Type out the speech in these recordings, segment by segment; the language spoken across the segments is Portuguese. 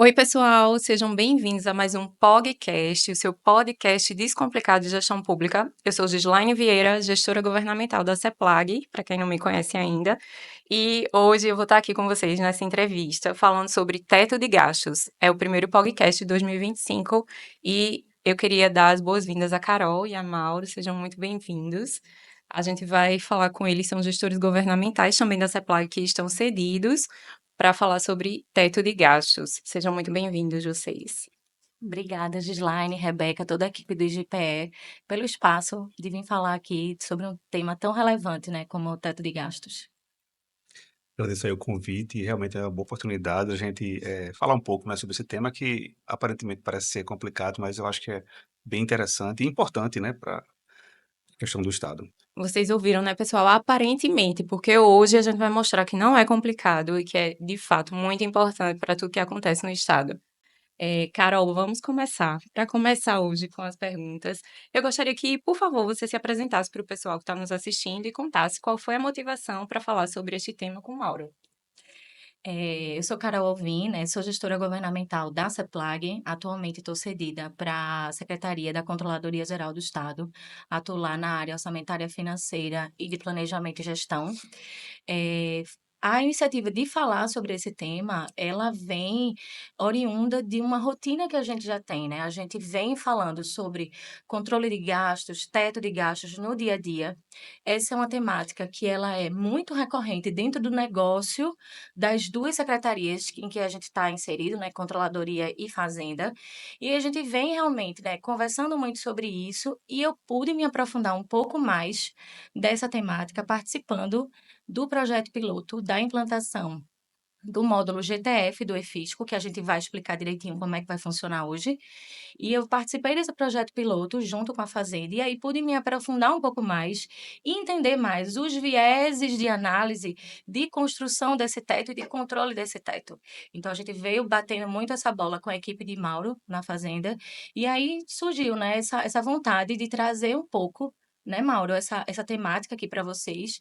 Oi, pessoal, sejam bem-vindos a mais um POGcast, o seu podcast descomplicado de gestão pública. Eu sou Gislaine Vieira, gestora governamental da CEPLAG, para quem não me conhece ainda, e hoje eu vou estar aqui com vocês nessa entrevista falando sobre teto de gastos. É o primeiro POGcast de 2025 e eu queria dar as boas-vindas a Carol e a Mauro, sejam muito bem-vindos. A gente vai falar com eles, são gestores governamentais também da CEPLAG que estão cedidos para falar sobre teto de gastos. Sejam muito bem-vindos, vocês. Obrigada, Gislaine, Rebeca, toda a equipe do IGPE, pelo espaço de vir falar aqui sobre um tema tão relevante, né, como o teto de gastos. Agradeço aí o convite e realmente é uma boa oportunidade a gente falar um pouco, né, sobre esse tema que aparentemente parece ser complicado, mas eu acho que é bem interessante e importante, né, para a questão do Estado. Vocês ouviram, né, pessoal? Aparentemente, porque hoje a gente vai mostrar que não é complicado e que é, de fato, muito importante para tudo que acontece no Estado. Carol, vamos começar. Para começar hoje com as perguntas, eu gostaria que, por favor, você se apresentasse para o pessoal que está nos assistindo e contasse qual foi a motivação para falar sobre este tema com o Mauro. Eu sou Carol Alvim, né, sou gestora governamental da CEPLAG, atualmente estou cedida para a Secretaria da Controladoria Geral do Estado, atuo lá na área orçamentária financeira e de planejamento e gestão. Eh, a iniciativa de falar sobre esse tema, ela vem oriunda de uma rotina que a gente já tem, né? A gente vem falando sobre controle de gastos, teto de gastos no dia a dia. Essa é uma temática que ela é muito recorrente dentro do negócio das duas secretarias em que a gente está inserido, né? Controladoria e Fazenda. E a gente vem realmente, né, conversando muito sobre isso e eu pude me aprofundar um pouco mais dessa temática participando do projeto piloto da implantação do módulo GTF do EFISCO, que a gente vai explicar direitinho como é que vai funcionar hoje. E eu participei desse projeto piloto junto com a Fazenda, e aí pude me aprofundar um pouco mais e entender mais os vieses de análise de construção desse teto e de controle desse teto. Então, a gente veio batendo muito essa bola com a equipe de Mauro na Fazenda, e aí surgiu, né, essa vontade de trazer um pouco, né, Mauro, essa temática aqui para vocês,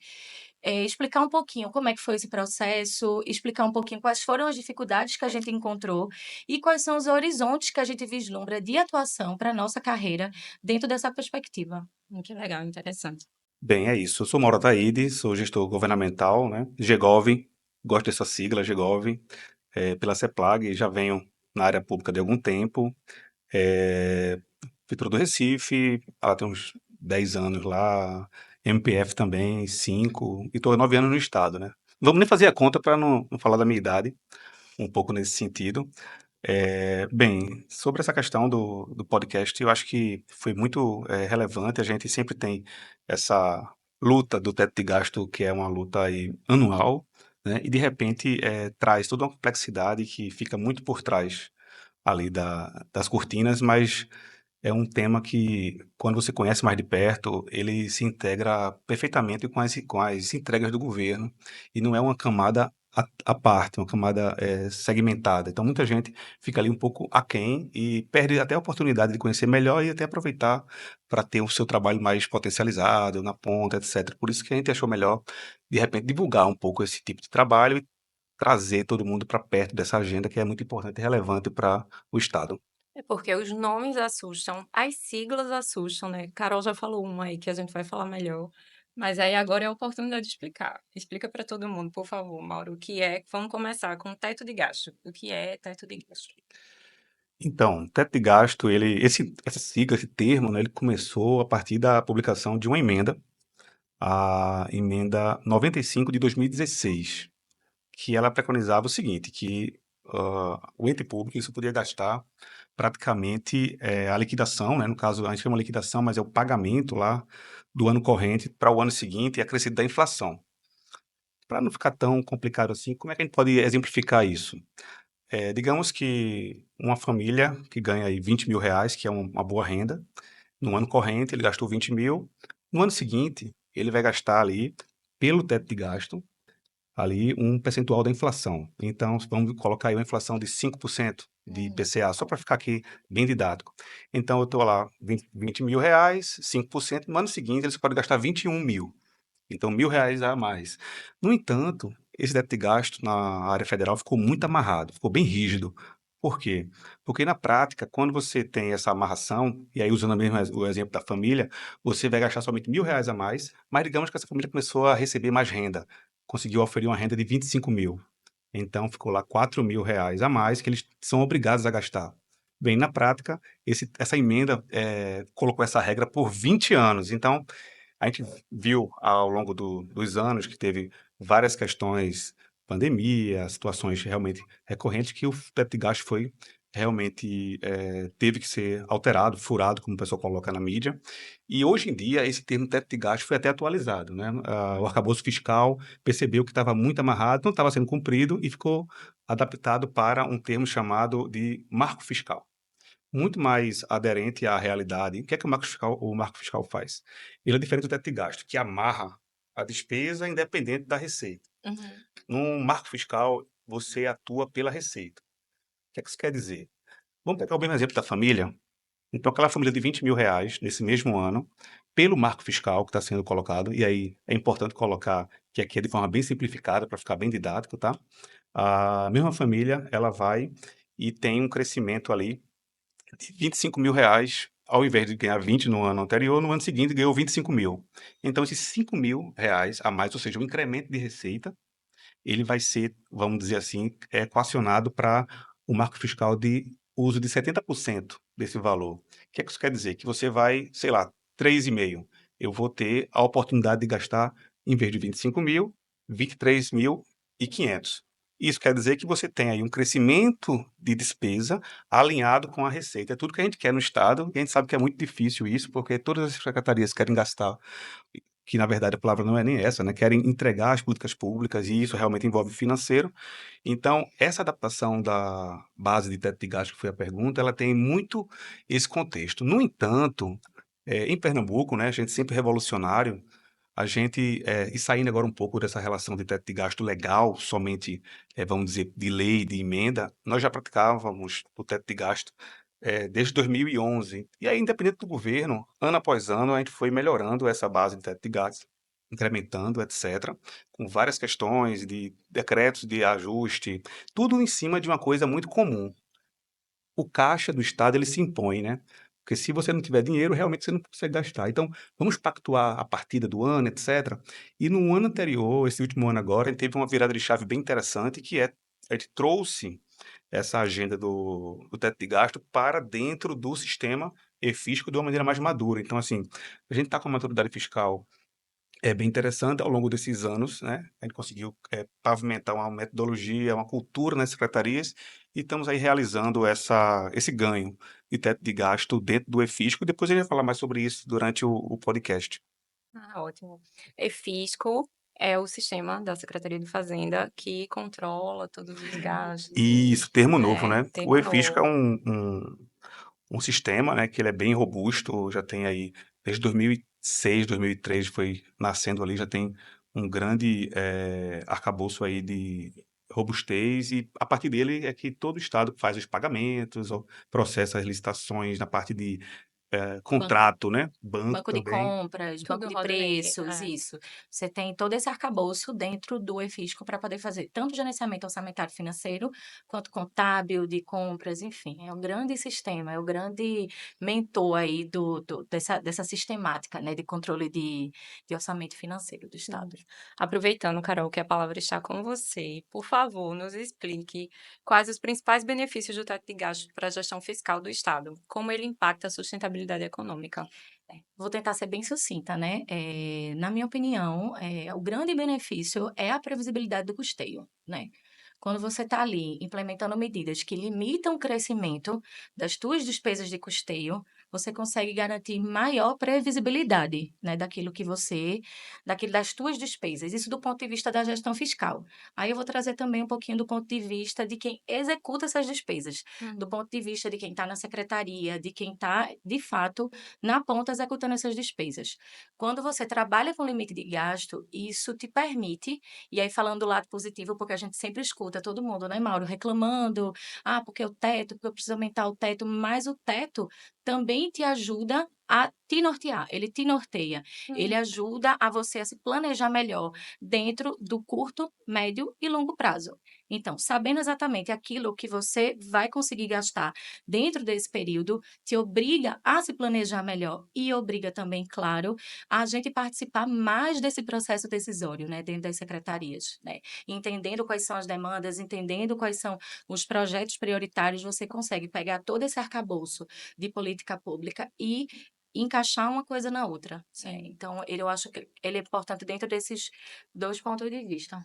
explicar um pouquinho como é que foi esse processo, explicar um pouquinho quais foram as dificuldades que a gente encontrou e quais são os horizontes que a gente vislumbra de atuação para a nossa carreira dentro dessa perspectiva. Que legal, interessante. Bem, é isso. Eu sou Mauro Ataíde, sou gestor governamental, né, GEGOV, gosto dessa sigla, GEGOV, pela CEPLAG, já venho na área pública de algum tempo, é, Prefeitura do Recife, ela tem uns 10 anos lá, MPF também, 5, e estou há 9 anos no Estado, né? Vamos nem fazer a conta para não falar da minha idade, um pouco nesse sentido. Bem, sobre essa questão do podcast, eu acho que foi muito relevante. A gente sempre tem essa luta do teto de gasto, que é uma luta aí anual, né? E de repente traz toda uma complexidade que fica muito por trás ali das cortinas, mas é um tema que, quando você conhece mais de perto, ele se integra perfeitamente com as entregas do governo e não é uma camada à parte, uma camada segmentada. Então, muita gente fica ali um pouco aquém e perde até a oportunidade de conhecer melhor e até aproveitar para ter o seu trabalho mais potencializado, na ponta, etc. Por isso que a gente achou melhor, de repente, divulgar um pouco esse tipo de trabalho e trazer todo mundo para perto dessa agenda que é muito importante e relevante para o Estado. É porque os nomes assustam, as siglas assustam, né? Carol já falou uma aí que a gente vai falar melhor. Mas aí agora é a oportunidade de explicar. Explica para todo mundo, por favor, Mauro, o que é. Vamos começar com o teto de gasto. O que é teto de gasto? Então, teto de gasto, essa sigla, esse termo, né, ele começou a partir da publicação de uma emenda, a emenda 95 de 2016, que ela preconizava o seguinte, que o ente público isso podia gastar praticamente a liquidação, né, no caso a gente chama liquidação, mas é o pagamento lá do ano corrente para o ano seguinte e acrescido da inflação. Para não ficar tão complicado assim, como é que a gente pode exemplificar isso? Digamos que uma família que ganha aí R$ 20.000, que é uma boa renda, no ano corrente ele gastou 20.000, no ano seguinte ele vai gastar ali, pelo teto de gasto, ali um percentual da inflação. Então, vamos colocar aí uma inflação de 5% de IPCA, só para ficar aqui bem didático. Então, eu estou lá, R$ 20.000, 5%, no ano seguinte ele só pode gastar 21.000. Então, R$ 1.000 a mais. No entanto, esse teto de gasto na área federal ficou muito amarrado, ficou bem rígido. Por quê? Porque na prática, quando você tem essa amarração, e aí usando mesmo o exemplo da família, você vai gastar somente R$ 1.000 a mais, mas digamos que essa família começou a receber mais renda, conseguiu oferir uma renda de 25.000. Então ficou lá R$ 4.000 a mais que eles são obrigados a gastar. Bem, na prática, essa emenda colocou essa regra por 20 anos. Então, a gente viu ao longo dos anos que teve várias questões, pandemia, situações realmente recorrentes, que o teto de gasto foi realmente teve que ser alterado, furado, como o pessoal coloca na mídia. E hoje em dia, esse termo teto de gasto foi até atualizado, né? O arcabouço fiscal percebeu que estava muito amarrado, não estava sendo cumprido e ficou adaptado para um termo chamado de marco fiscal, muito mais aderente à realidade. O que é que o marco fiscal faz? Ele é diferente do teto de gasto, que amarra a despesa independente da receita. Uhum. No marco fiscal, você atua pela receita. O que é que isso quer dizer? Vamos pegar o mesmo exemplo da família. Então, aquela família de R$ 20.000 nesse mesmo ano, pelo marco fiscal que está sendo colocado, e aí é importante colocar que aqui é de forma bem simplificada para ficar bem didático, tá? A mesma família, ela vai e tem um crescimento ali de R$ 25.000, ao invés de ganhar 20 no ano anterior, no ano seguinte ganhou 25.000. Então, esses R$ 5.000 a mais, ou seja, um incremento de receita, ele vai ser, vamos dizer assim, equacionado para o marco fiscal de uso de 70% desse valor. O que é que isso quer dizer? Que você vai, sei lá, 3,5. Eu vou ter a oportunidade de gastar, em vez de 25.000, 23.500. Isso quer dizer que você tem aí um crescimento de despesa alinhado com a receita. É tudo que a gente quer no Estado, e a gente sabe que é muito difícil isso, porque todas as secretarias querem gastar, que na verdade a palavra não é nem essa, né? Querem entregar as políticas públicas e isso realmente envolve financeiro. Então, essa adaptação da base de teto de gasto, que foi a pergunta, ela tem muito esse contexto. No entanto, em Pernambuco, né, a gente sempre revolucionário, a gente, e saindo agora um pouco dessa relação de teto de gasto legal, somente, vamos dizer, de lei, de emenda, nós já praticávamos o teto de gasto desde 2011. E aí, independente do governo, ano após ano, a gente foi melhorando essa base de teto de gasto, incrementando, etc., com várias questões de decretos de ajuste, tudo em cima de uma coisa muito comum. O caixa do Estado, ele se impõe, né? Porque se você não tiver dinheiro, realmente você não consegue gastar. Então, vamos pactuar a partida do ano, etc. E no ano anterior, esse último ano agora, a gente teve uma virada de chave bem interessante, que é, a gente trouxe essa agenda do teto de gasto para dentro do sistema e-fisco de uma maneira mais madura. Então, assim, a gente está com uma maturidade fiscal bem interessante ao longo desses anos, né? A gente conseguiu pavimentar uma metodologia, uma cultura nas secretarias e estamos aí realizando esse ganho de teto de gasto dentro do e-fisco. Depois a gente vai falar mais sobre isso durante o podcast. Ah, ótimo. EFisco é o sistema da Secretaria de Fazenda que controla todos os gastos E isso, termo novo, né, né? O termo e-fisco é novo. um sistema, né, que ele é bem robusto, já tem aí, desde 2006, 2003 foi nascendo ali, já tem um grande arcabouço aí de robustez e a partir dele é que todo estado faz os pagamentos, ou processa as licitações na parte de Banco contrato, né? Banco Banco de também. compras, banco Tudo de roda nele. preços, isso. Você tem todo esse arcabouço dentro do e-fisco para poder fazer tanto gerenciamento orçamentário financeiro, quanto contábil, de compras, enfim. É um grande sistema, é o grande mentor aí dessa sistemática, né, de controle de orçamento financeiro do Estado. Aproveitando, Carol, que a palavra está com você, por favor, nos explique quais os principais benefícios do teto de gastos para a gestão fiscal do Estado, como ele impacta a sustentabilidade econômica. Vou tentar ser bem sucinta, né? Na minha opinião, o grande benefício é a previsibilidade do custeio, né? Quando você está ali implementando medidas que limitam o crescimento das tuas despesas de custeio, você consegue garantir maior previsibilidade, né, daquilo das tuas despesas. Isso do ponto de vista da gestão fiscal. Aí eu vou trazer também um pouquinho do ponto de vista de quem executa essas despesas, do ponto de vista de quem está na secretaria, de quem está, de fato, na ponta executando essas despesas. Quando você trabalha com limite de gasto, isso te permite, e aí falando do lado positivo, porque a gente sempre escuta todo mundo, né, Mauro, reclamando, porque o teto, porque eu preciso aumentar o teto, mas o teto também te ajuda a te nortear, ele te norteia, ele Hum. ajuda a você a se planejar melhor dentro do curto, médio e longo prazo. Então, sabendo exatamente aquilo que você vai conseguir gastar dentro desse período, te obriga a se planejar melhor e obriga também, claro, a gente participar mais desse processo decisório, né, dentro das secretarias, né. Entendendo quais são as demandas, entendendo quais são os projetos prioritários, você consegue pegar todo esse arcabouço de política pública e encaixar uma coisa na outra. Sim. Então eu acho que ele é importante dentro desses 2 pontos de vista.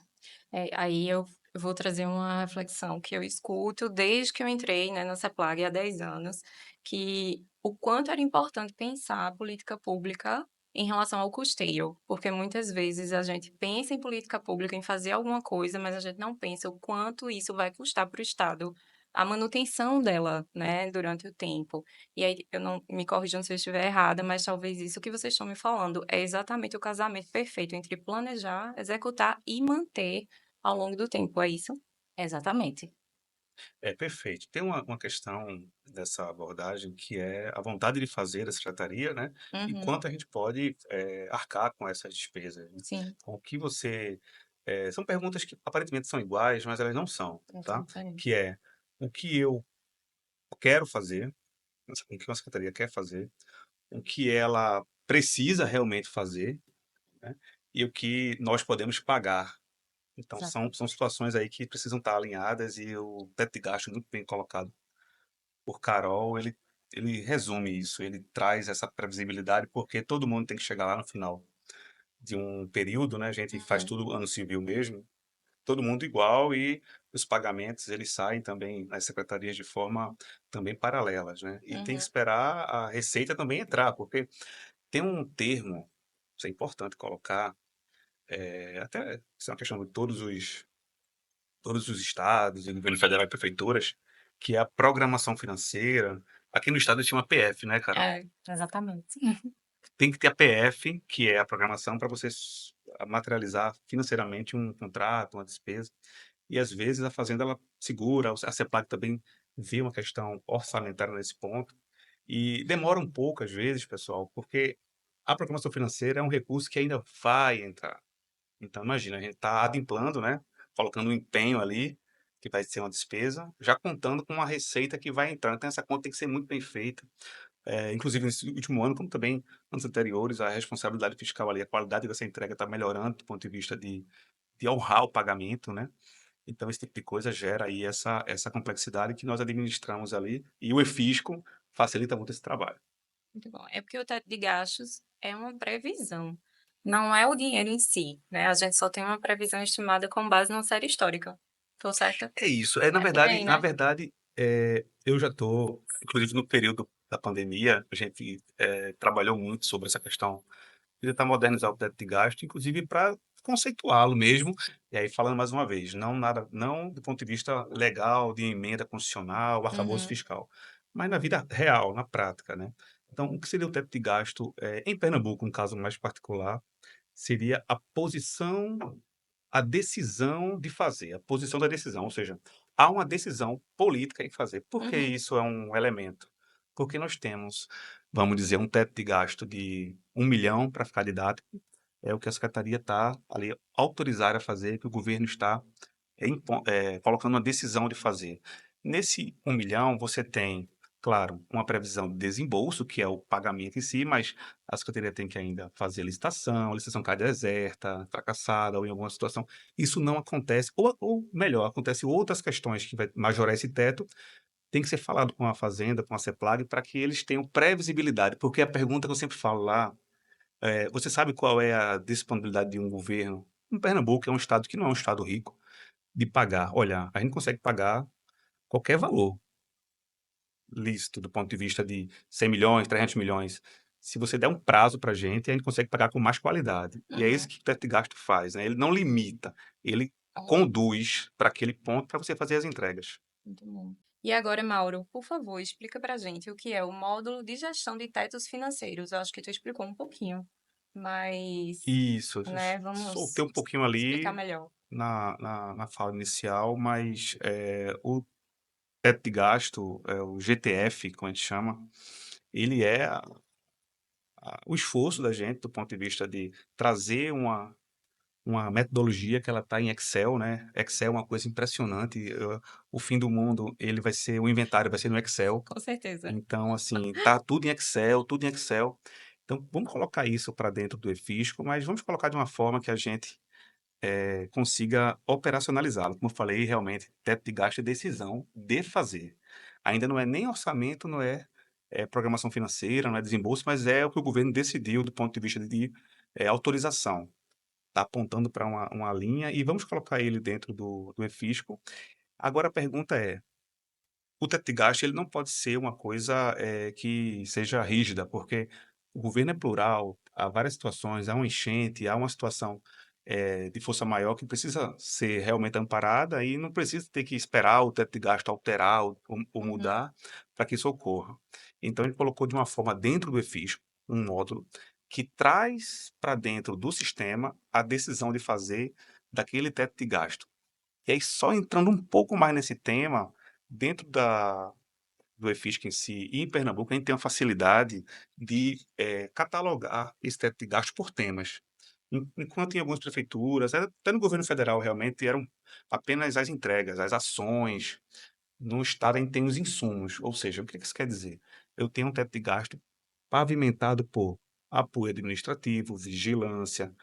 Aí eu vou trazer uma reflexão que eu escuto desde que eu entrei, né, na CEPLAG há 10 anos, que o quanto era importante pensar a política pública em relação ao custeio, porque muitas vezes a gente pensa em política pública, em fazer alguma coisa, mas a gente não pensa o quanto isso vai custar para o Estado, a manutenção dela, né, durante o tempo. E aí eu não me corrijam se eu estiver errada, mas talvez isso que vocês estão me falando é exatamente o casamento perfeito entre planejar, executar e manter ao longo do tempo, é isso? Exatamente. É perfeito. Tem uma questão dessa abordagem que é a vontade de fazer da secretaria, né? E Uhum, quanto a gente pode arcar com essas despesas, né? sim, Com o que você. São perguntas que aparentemente são iguais, mas elas não são, são tá? diferentes. Que é o que eu quero fazer, o que uma secretaria quer fazer, o que ela precisa realmente fazer, né? E o que nós podemos pagar. Então, Exata são situações aí que precisam estar alinhadas e o teto de gasto muito bem colocado por Carol, ele resume isso, ele traz essa previsibilidade, porque todo mundo tem que chegar lá no final de um período, né? A gente faz Uhum, tudo ano civil mesmo, todo mundo igual e os pagamentos eles saem também nas secretarias de forma também paralelas, né? E tem que uhum, esperar a receita também entrar, porque tem um termo, isso é importante colocar, até isso é uma questão de todos os estados, e governo federal e prefeituras, que é a programação financeira. Aqui no estado chama PF, né, Carol? é, exatamente. Tem que ter a PF, que é a programação para você materializar financeiramente um contrato, uma despesa. E às vezes a fazenda ela segura, a CEPLAG também vê uma questão orçamentária nesse ponto. E demora um pouco, às vezes, pessoal, porque a programação financeira é um recurso que ainda vai entrar. Então, imagina, a gente está adimplando, né? Colocando um empenho ali, que vai ser uma despesa, já contando com uma receita que vai entrar. Então, essa conta tem que ser muito bem feita. Inclusive, nesse último ano, como também anos anteriores, a responsabilidade fiscal ali, a qualidade dessa entrega está melhorando do ponto de vista de honrar o pagamento, né? Então, esse tipo de coisa gera aí essa complexidade que nós administramos ali. E o EFISCO facilita muito esse trabalho. Muito bom. É porque o teto de gastos é uma previsão, não é o dinheiro em si, né, a gente só tem uma previsão estimada com base numa série histórica. Tô certa? É isso. É, na É por verdade, aí, na né? verdade, eu já estou, inclusive no período da pandemia, a gente trabalhou muito sobre essa questão de tentar modernizar o teto de gasto, inclusive para conceituá-lo mesmo. E aí, falando mais uma vez, não nada, não do ponto de vista legal, de emenda constitucional, arcabouço Uhum, fiscal, mas na vida real, na prática, né? Então, o que seria o teto de gasto em Pernambuco, um caso mais particular, seria a decisão de fazer, a posição da decisão, ou seja, há uma decisão política em fazer. Por que uhum, isso é um elemento? Porque nós temos, vamos dizer, um teto de gasto de 1 milhão, para ficar didático, é o que a secretaria está ali autorizada a fazer, que o governo está colocando uma decisão de fazer. Nesse 1 milhão, você tem, claro, uma previsão de desembolso, que é o pagamento em si, mas a secretaria tem que ainda fazer a licitação cai deserta, fracassada ou em alguma situação. Isso não acontece, ou melhor, acontece outras questões que vai majorar esse teto, tem que ser falado com a Fazenda, com a CEPLAG, para que eles tenham previsibilidade, porque a pergunta que eu sempre falo lá você sabe qual é a disponibilidade de um governo? Em Pernambuco, é um estado que não é um estado rico, de pagar. Olha, a gente consegue pagar qualquer valor lícito do ponto de vista de 100 milhões, 300 milhões. Se você der um prazo para a gente consegue pagar com mais qualidade. E é isso uhum. que o teto de gasto faz, né? Ele não limita, ele conduz para aquele ponto para você fazer as entregas. Muito bom. E agora, Mauro, por favor, explica pra gente o que é o módulo de gestão de tetos financeiros. Eu acho que tu explicou um pouquinho, mas, Isso, né, soltei vamos um pouquinho explicar ali melhor. na fala inicial, mas o teto de gasto, o GTF, como a gente chama, ele é o esforço da gente do ponto de vista de trazer uma metodologia que ela está em Excel, né? Excel é uma coisa impressionante. O fim do mundo, ele vai ser, o inventário vai ser no Excel. Com certeza. Então, assim, tá tudo em Excel, tudo em Excel. Então, vamos colocar isso para dentro do eFisco, mas vamos colocar de uma forma que a gente consiga operacionalizá-lo. Como eu falei, realmente, teto de gasto é decisão de fazer. Ainda não é nem orçamento, não é, programação financeira, não é desembolso, mas é o que o governo decidiu do ponto de vista de autorização. Está apontando para uma linha e vamos colocar ele dentro do eFisco. Agora a pergunta é, o teto de gasto ele não pode ser uma coisa que seja rígida, porque o governo é plural, há várias situações, há uma enchente, há uma situação de força maior que precisa ser realmente amparada e não precisa ter que esperar o teto de gasto alterar ou Uhum. mudar para que isso ocorra. Então ele colocou de uma forma dentro do eFisco um módulo que traz para dentro do sistema a decisão de fazer daquele teto de gasto. E aí, só entrando um pouco mais nesse tema, dentro do eFisc em si, e em Pernambuco, a gente tem uma facilidade de catalogar esse teto de gasto por temas. Enquanto em algumas prefeituras, até no governo federal, realmente eram apenas as entregas, as ações. No estado, a gente tem os insumos. Ou seja, o que isso quer dizer? Eu tenho um teto de gasto pavimentado por apoio administrativo, vigilância,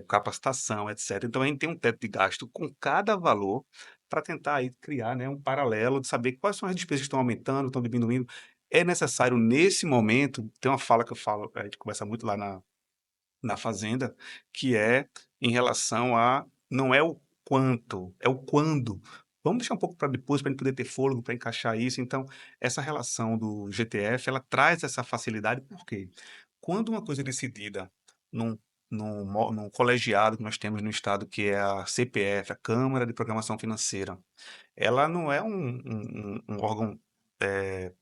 capacitação, etc. Então, a gente tem um teto de gasto com cada valor para tentar aí criar, né, um paralelo de saber quais são as despesas que estão aumentando, estão diminuindo. É necessário, nesse momento, tem uma fala que eu falo, a gente conversa muito lá na Fazenda, que é em relação a não é o quanto, é o quando. Vamos deixar um pouco para depois, para a gente poder ter fôlego para encaixar isso. Então, essa relação do GTF, ela traz essa facilidade, por quê? Quando uma coisa é decidida num, num colegiado que nós temos no Estado, que é a CPF, a Câmara de Programação Financeira, ela não é um órgão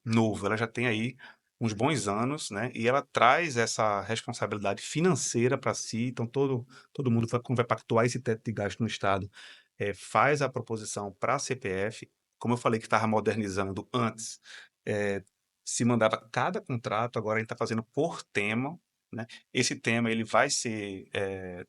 novo, ela já tem aí uns bons anos, né? E ela traz essa responsabilidade financeira para si. Então, todo mundo quando vai pactuar esse teto de gasto no Estado, faz a proposição para a CPF. Como eu falei que estava modernizando antes, se mandava cada contrato, agora a gente está fazendo por tema, né? Esse tema ele vai ser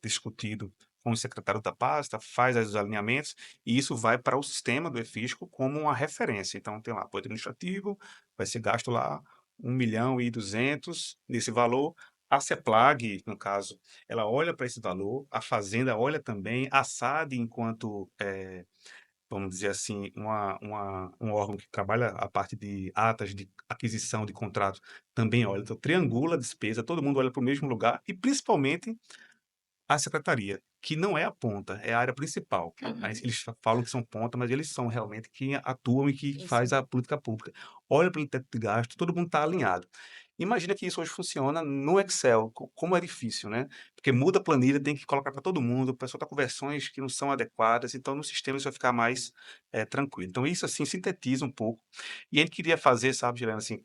discutido com o secretário da pasta, faz os alinhamentos e isso vai para o sistema do eFisco como uma referência. Então, tem lá apoio administrativo, vai ser gasto lá 1.200.000 nesse valor. A CEPLAG, no caso, ela olha para esse valor, a Fazenda olha também, a SAD, enquanto, vamos dizer assim, um órgão que trabalha a parte de atas de aquisição de contratos, também olha. Então, triangula a despesa, todo mundo olha para o mesmo lugar e, principalmente, a secretaria, que não é a ponta, é a área principal. Aí Uhum. eles falam que são ponta, mas eles são realmente quem atuam e que Isso. faz a política pública. Olha para o teto de gasto, todo mundo está alinhado. Imagina que isso hoje funciona no Excel, como é difícil, né? Porque muda a planilha, tem que colocar para todo mundo, o pessoal está com versões que não são adequadas, então no sistema isso vai ficar mais tranquilo. Então isso assim sintetiza um pouco. E a gente queria fazer, sabe, Juliana, assim,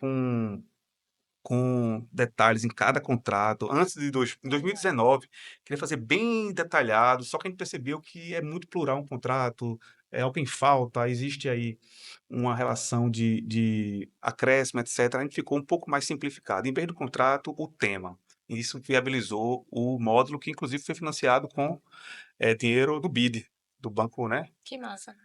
com detalhes em cada contrato. Antes de em 2019, queria fazer bem detalhado, só que a gente percebeu que é muito plural um contrato, alguém falta, existe aí uma relação de acréscimo, etc. A gente ficou um pouco mais simplificado. Em vez do contrato, o tema. E isso viabilizou o módulo que, inclusive, foi financiado com dinheiro do BID, do Banco, né? Que massa.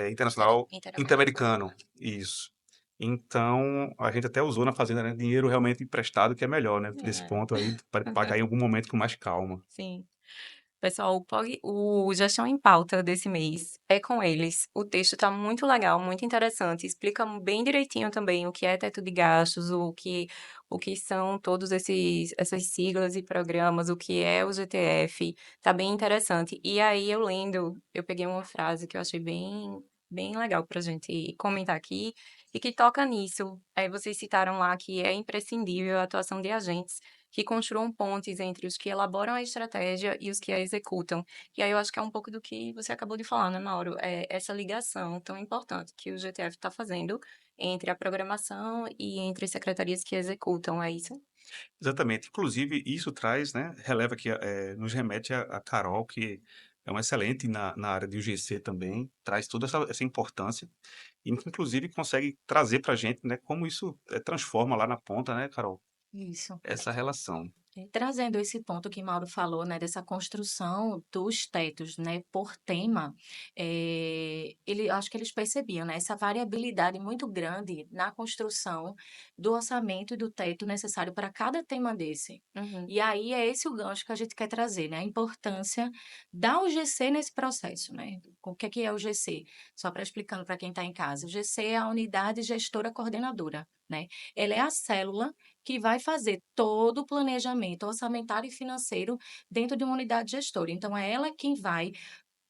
Internacional Interamericano. Interamericano, isso. Então, a gente até usou na fazenda, né, dinheiro realmente emprestado, que é melhor, né, nesse É. ponto aí, para pagar em algum momento com mais calma. Sim. Pessoal, o Gestão em Pauta desse mês é com eles. O texto está muito legal, muito interessante. Explica bem direitinho também o que é teto de gastos, o que são todos essas siglas e programas, o que é o GTF. Tá bem interessante. E aí, eu lendo, eu peguei uma frase que eu achei bem legal para a gente comentar aqui e que toca nisso. Aí vocês citaram lá que é imprescindível a atuação de agentes que construam pontes entre os que elaboram a estratégia e os que a executam. E aí eu acho que é um pouco do que você acabou de falar, né, Mauro? É essa ligação tão importante que o GTF está fazendo entre a programação e entre as secretarias que executam, é isso? Exatamente. Inclusive, isso traz, né, releva que nos remete a Carol, que é uma excelente na área de UGC também, traz toda essa importância, e inclusive consegue trazer para a gente, né, como isso transforma lá na ponta, né, Carol? Isso. essa relação. Trazendo esse ponto que Mauro falou, né, dessa construção dos tetos, né, por tema, acho que eles percebiam, né, essa variabilidade muito grande na construção do orçamento e do teto necessário para cada tema desse. Uhum. E aí é esse o gancho que a gente quer trazer, né, a importância da UGC nesse processo, né? O que é o GC? Só para explicando para quem está em casa, o GC é a unidade gestora coordenadora, né? Ela é a célula que vai fazer todo o planejamento orçamentário e financeiro dentro de uma unidade gestora. Então, é ela quem vai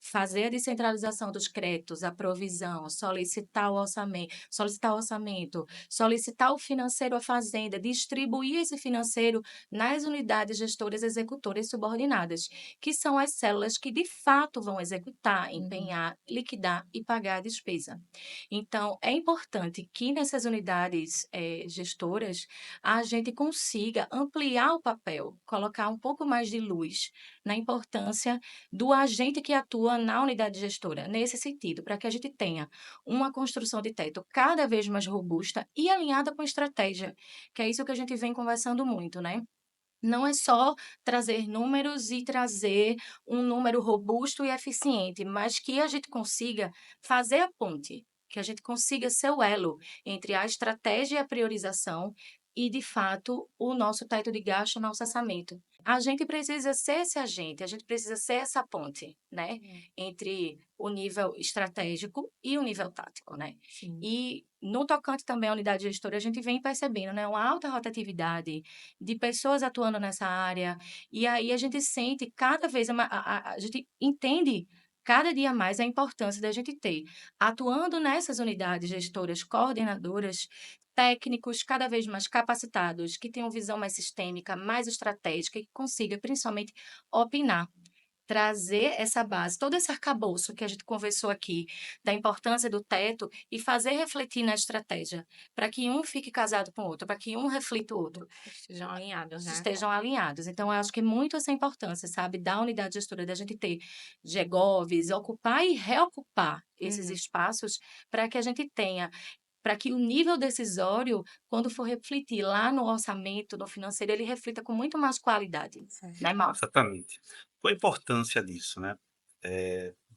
fazer a descentralização dos créditos, a provisão, solicitar o orçamento, solicitar o financeiro à fazenda, distribuir esse financeiro nas unidades gestoras executoras subordinadas, que são as células que de fato vão executar, empenhar, liquidar e pagar a despesa. Então, é importante que nessas unidades gestoras a gente consiga ampliar o papel, colocar um pouco mais de luz na importância do agente que atua na unidade gestora, nesse sentido, para que a gente tenha uma construção de teto cada vez mais robusta e alinhada com a estratégia, que é isso que a gente vem conversando muito, né? Não é só trazer números e trazer um número robusto e eficiente, mas que a gente consiga fazer a ponte, que a gente consiga ser o elo entre a estratégia e a priorização e, de fato, o nosso teto de gasto, o nosso orçamento. A gente precisa ser esse agente, a gente precisa ser essa ponte, né, entre o nível estratégico e o nível tático, né? Sim. E no tocante também à unidade gestora, a gente vem percebendo, né, uma alta rotatividade de pessoas atuando nessa área, e aí a gente sente cada vez, a gente entende cada dia mais a importância da gente ter, atuando nessas unidades gestoras coordenadoras, técnicos cada vez mais capacitados, que tenham visão mais sistêmica, mais estratégica e que consiga principalmente opinar. Trazer essa base, todo esse arcabouço que a gente conversou aqui, da importância do teto e fazer refletir na estratégia, para que um fique casado com o outro, para que um reflita o outro, Estejam alinhados, né? estejam alinhados. Então, eu acho que é muito essa importância, sabe, da unidade gestora, da gente ter GEGOVs, ocupar e reocupar esses espaços para que a gente tenha, para que o nível decisório, quando for refletir lá no orçamento, no financeiro, ele reflita com muito mais qualidade, Certo. né, Mauro? Exatamente. Qual a importância disso, né?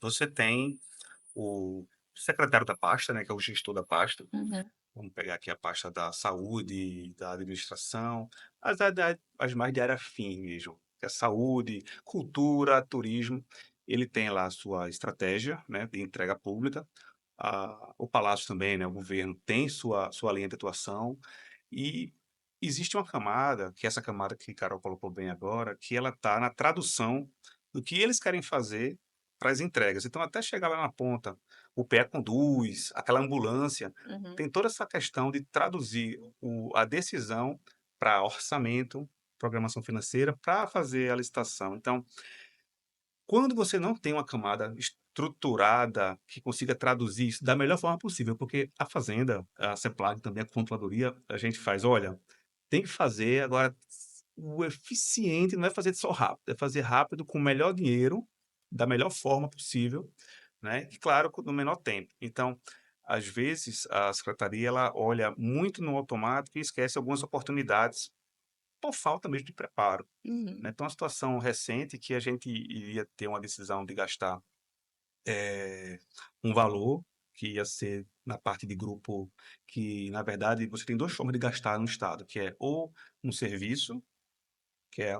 Você tem o secretário da pasta, né, que é o gestor da pasta. Uhum. Vamos pegar aqui a pasta da saúde, da administração, as mais de área fim mesmo, que é saúde, cultura, turismo. Ele tem lá a sua estratégia, né, de entrega pública. O Palácio também, né, o governo tem sua linha de atuação. E existe uma camada, que é essa camada que Carol colocou bem agora, que ela está na tradução do que eles querem fazer para as entregas. Então, até chegar lá na ponta, o PE conduz, aquela ambulância, Uhum. tem toda essa questão de traduzir a decisão para orçamento, programação financeira, para fazer a licitação. Então, quando você não tem uma camada estruturada que consiga traduzir isso da melhor forma possível, porque a Fazenda, a CEPLAG também, a Controladoria, a gente faz, olha, tem que fazer agora o eficiente, não é fazer só rápido, é fazer rápido com o melhor dinheiro, da melhor forma possível, né? E claro, no menor tempo. Então, às vezes, a secretaria ela olha muito no automático e esquece algumas oportunidades por falta mesmo de preparo, Uhum. né. Então, uma situação recente que a gente iria ter uma decisão de gastar, um valor que ia ser na parte de grupo que, na verdade, você tem 2 formas de gastar no estado, que é ou um serviço, que é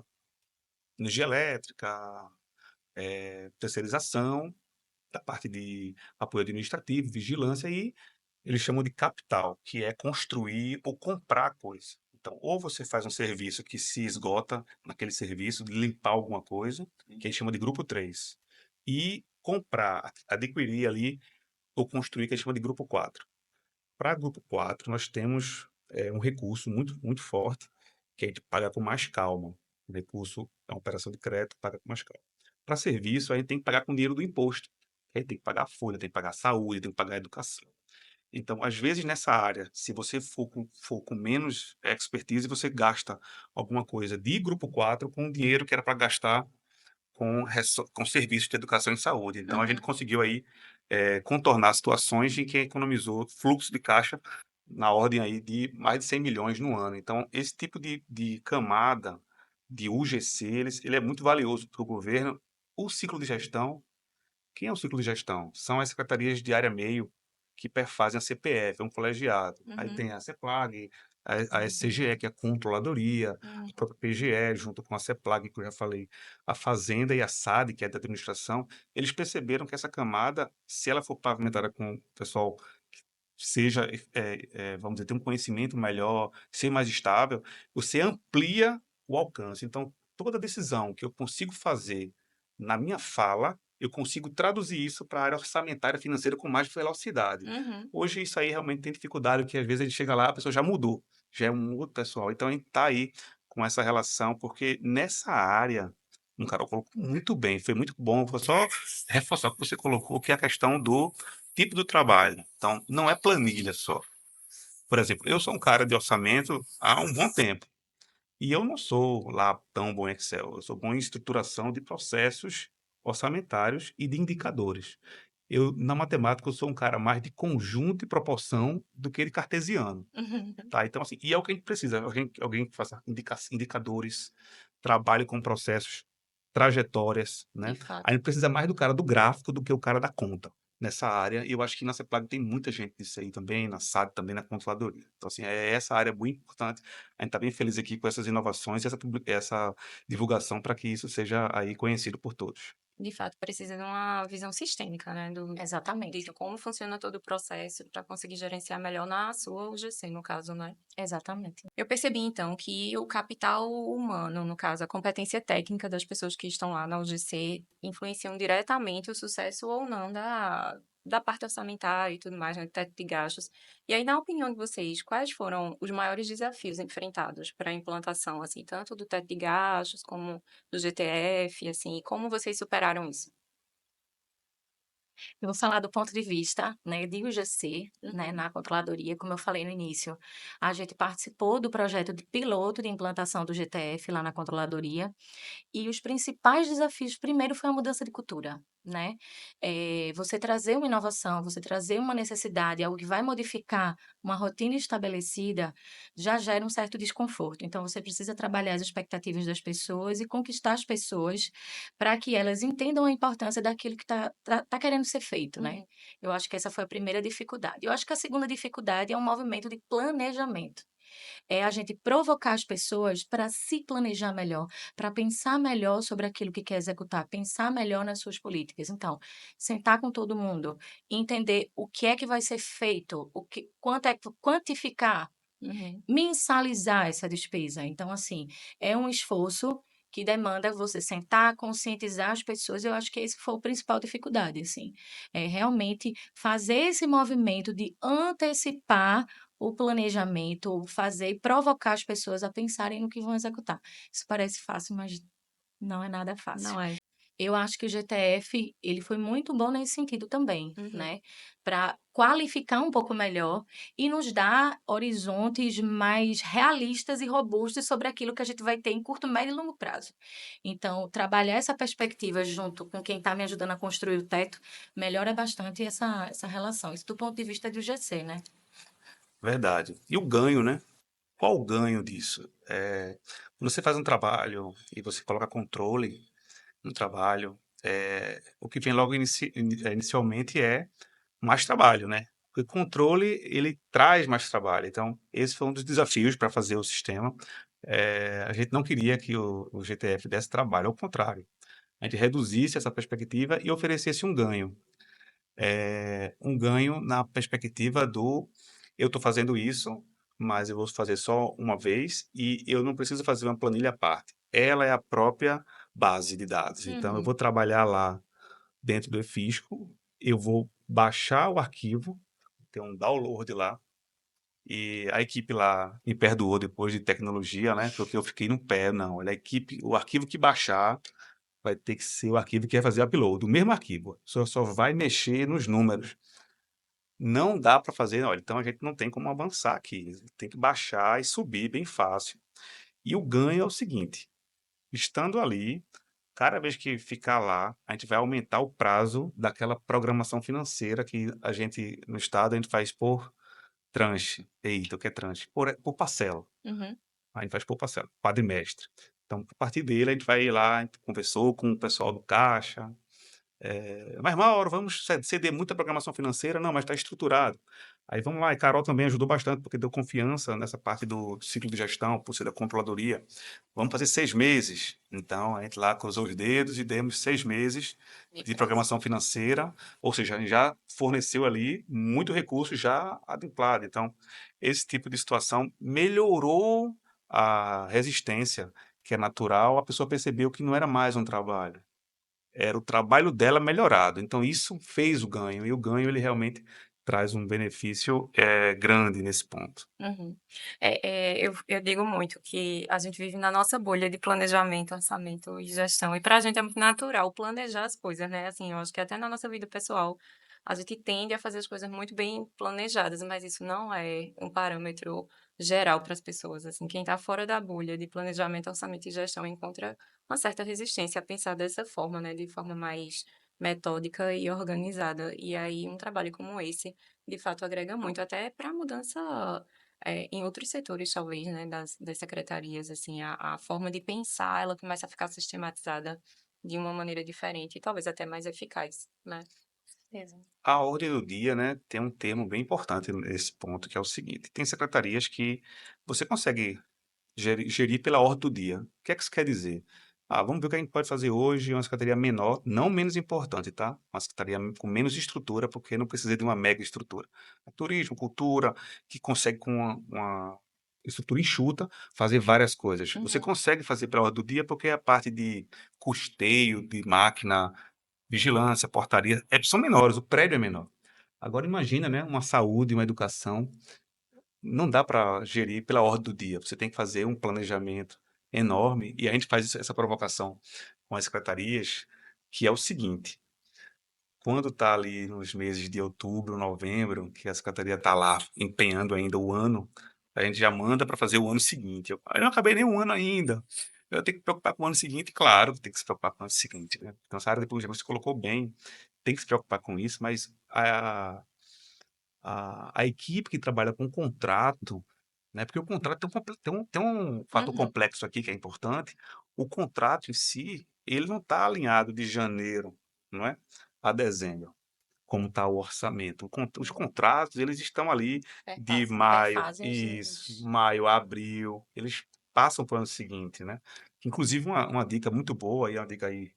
energia elétrica, terceirização, da parte de apoio administrativo, vigilância e eles chamam de capital, que é construir ou comprar coisa. Então, ou você faz um serviço que se esgota naquele serviço, de limpar alguma coisa, que a gente chama de grupo 3, e comprar, adquirir ali ou construir, que a gente chama de grupo 4. Para grupo 4, nós temos um recurso muito, muito forte, que a gente paga com mais calma. O recurso é uma operação de crédito, paga com mais calma. Para serviço, a gente tem que pagar com dinheiro do imposto. A gente tem que pagar a folha, tem que pagar a saúde, tem que pagar a educação. Então, às vezes, nessa área, se você for com menos expertise, você gasta alguma coisa de grupo 4 com dinheiro que era para gastar com serviços de educação e saúde. Então, a gente Uhum. conseguiu aí contornar situações em que economizou fluxo de caixa na ordem aí de mais de 100 milhões no ano. Então, esse tipo de camada de UGC, ele é muito valioso para o governo. O ciclo de gestão, quem é o ciclo de gestão? São as secretarias de área meio que perfazem a CPF, é um colegiado. Aí Uhum. tem a CEPLAG, a SCGE, que é a controladoria, a própria PGE, junto com a CEPLAG, que eu já falei, a Fazenda e a SAD, que é da administração. Eles perceberam que essa camada, se ela for pavimentada com o pessoal que seja, vamos dizer, ter um conhecimento melhor, ser mais estável, você amplia o alcance. Então, toda decisão que eu consigo fazer na minha fala, eu consigo traduzir isso para a área orçamentária financeira com mais velocidade. Uhum. Hoje isso aí realmente tem dificuldade, porque às vezes a gente chega lá, a pessoa já mudou, já é um outro pessoal. Então a gente está aí com essa relação, porque nessa área, um cara colocou muito bem, foi muito bom. Vou só reforçar o que você colocou, que é a questão do tipo do trabalho. Então, não é planilha só. Por exemplo, eu sou um cara de orçamento há um bom tempo. E eu não sou lá tão bom em Excel, eu sou bom em estruturação de processos orçamentários e de indicadores. Na matemática, eu sou um cara mais de conjunto e proporção do que de cartesiano, Uhum. tá? Então, assim, e é o que a gente precisa, alguém que faça indicadores, trabalhe com processos, trajetórias, De né? A fato. gente precisa mais do cara do gráfico do que o cara da conta nessa área. E eu acho que na CEPLAG tem muita gente disso aí também, na SAD também, na controladoria. Então, assim, essa área muito importante. A gente está bem feliz aqui com essas inovações e essa divulgação para que isso seja aí conhecido por todos. De fato, precisa de uma visão sistêmica, né, Exatamente, de como funciona todo o processo para conseguir gerenciar melhor na sua UGC, no caso, né? exatamente. Eu percebi, então, que o capital humano, no caso, a competência técnica das pessoas que estão lá na UGC, influenciam diretamente o sucesso ou não da parte orçamentária e tudo mais, né, teto de gastos. E aí, na opinião de vocês, quais foram os maiores desafios enfrentados para a implantação, assim, tanto do teto de gastos como do GTF, assim, e como vocês superaram isso? Eu vou falar do ponto de vista, né, de UGC, né, Uhum. na controladoria, como eu falei no início, a gente participou do projeto de piloto de implantação do GTF lá na controladoria, e os principais desafios, primeiro foi a mudança de cultura, né? Você trazer uma inovação, você trazer uma necessidade, algo que vai modificar uma rotina estabelecida, já gera um certo desconforto. Então, você precisa trabalhar as expectativas das pessoas e conquistar as pessoas para que elas entendam a importância daquilo que tá querendo ser feito, né? Uhum. Eu acho que essa foi a primeira dificuldade. Eu acho que a segunda dificuldade é um movimento de planejamento. É a gente provocar as pessoas para se planejar melhor, para pensar melhor sobre aquilo que quer executar, pensar melhor nas suas políticas. Então, sentar com todo mundo, entender o que é que vai ser feito, quanto é quantificar, Uhum. mensalizar essa despesa. Então, assim, é um esforço que demanda você sentar, conscientizar as pessoas. Eu acho que esse foi o principal dificuldade, assim, é realmente fazer esse movimento de antecipar o planejamento, fazer e provocar as pessoas a pensarem no que vão executar. Isso parece fácil, mas não é nada fácil. Não é. Eu acho que o GTF, ele foi muito bom nesse sentido também, Uhum. né, para qualificar um pouco melhor e nos dar horizontes mais realistas e robustos sobre aquilo que a gente vai ter em curto, médio e longo prazo. Então, trabalhar essa perspectiva junto com quem está me ajudando a construir o teto, melhora bastante essa relação. Isso do ponto de vista do GC, né. Verdade. E o ganho, né? Qual o ganho disso? Quando você faz um trabalho e você coloca controle no trabalho, o que vem logo inicialmente é mais trabalho, né? Porque controle, ele traz mais trabalho. Então, esse foi um dos desafios para fazer o sistema. A gente não queria que o GTF desse trabalho, ao contrário. A gente reduzisse essa perspectiva e oferecesse um ganho. Um ganho na perspectiva do eu estou fazendo isso, mas eu vou fazer só uma vez e eu não preciso fazer uma planilha à parte. Ela é a própria base de dados. Então, eu Uhum. vou trabalhar lá dentro do eFisco, eu vou baixar o arquivo, ter um download lá, e a equipe lá me perdoou depois de tecnologia, né? Porque eu fiquei no pé, não. Olha, a equipe, o arquivo que baixar vai ter que ser o arquivo que vai fazer upload, o mesmo arquivo, só vai mexer nos números. Não dá para fazer, olha, então a gente não tem como avançar aqui, tem que baixar e subir bem fácil. E o ganho é o seguinte, estando ali, cada vez que ficar lá, a gente vai aumentar o prazo daquela programação financeira que a gente, no estado, a gente faz por tranche. Eita, o que é tranche? Por parcela. Uhum. A gente faz por parcela, quadrimestre. Então, a partir dele, a gente vai lá, a gente conversou com o pessoal do caixa, mas Mauro, vamos ceder muita programação financeira? Não, mas está estruturado. Aí vamos lá, e Carol também ajudou bastante, porque deu confiança nessa parte do ciclo de gestão, por ser da controladoria. Vamos fazer 6 meses. Então, a gente lá cruzou os dedos e demos 6 meses E de prazo. programação financeira, ou seja, a gente já forneceu ali muito recurso já adimplado. Então, esse tipo de situação melhorou a resistência, que é natural, a pessoa percebeu que não era mais um trabalho, era o trabalho dela melhorado. Então isso fez o ganho, e o ganho ele realmente traz um benefício, grande nesse ponto. Uhum. Eu digo muito que a gente vive na nossa bolha de planejamento, orçamento e gestão, e para a gente é muito natural planejar as coisas, né? Assim, eu acho que até na nossa vida pessoal, a gente tende a fazer as coisas muito bem planejadas, mas isso não é um parâmetro geral para as pessoas. Assim, quem está fora da bolha de planejamento, orçamento e gestão encontra uma certa resistência a pensar dessa forma, né? De forma mais metódica e organizada. E aí, um trabalho como esse, de fato, agrega muito, até para a mudança em outros setores, talvez, né, das secretarias, assim, a forma de pensar, ela começa a ficar sistematizada de uma maneira diferente e talvez até mais eficaz, né? Certeza. A ordem do dia, né, tem um termo bem importante nesse ponto, que é o seguinte: tem secretarias que você consegue gerir pela ordem do dia. O que é que isso quer dizer? Vamos ver o que a gente pode fazer hoje, uma secretaria menor, não menos importante, tá? Uma secretaria com menos estrutura, porque não precisa de uma mega estrutura. Turismo, cultura, que consegue com uma estrutura enxuta fazer várias coisas. Você Uhum. consegue fazer pela ordem do dia porque a parte de custeio, de máquina, vigilância, portaria, são menores, o prédio é menor. Agora imagina, né, uma saúde, uma educação, não dá para gerir pela ordem do dia. Você tem que fazer um planejamento enorme e a gente faz essa provocação com as secretarias, que é o seguinte: quando está ali nos meses de outubro, novembro, que a secretaria está lá empenhando ainda o ano, a gente já manda para fazer o ano seguinte. Eu não acabei nem um ano ainda. Eu tenho que me preocupar com o ano seguinte, claro, tem que se preocupar com o ano seguinte, né? Então, essa área de planejamento você colocou bem, tem que se preocupar com isso, mas a equipe que trabalha com contrato, né? Porque o contrato tem um fator Uhum. complexo aqui que é importante. O contrato em si, ele não está alinhado de janeiro, não é, a dezembro, como está o orçamento. Os contratos, eles estão ali de maio, Perfazem isso, os... maio a abril, eles passam para o ano seguinte, né? Inclusive, uma dica muito boa, e uma dica aí,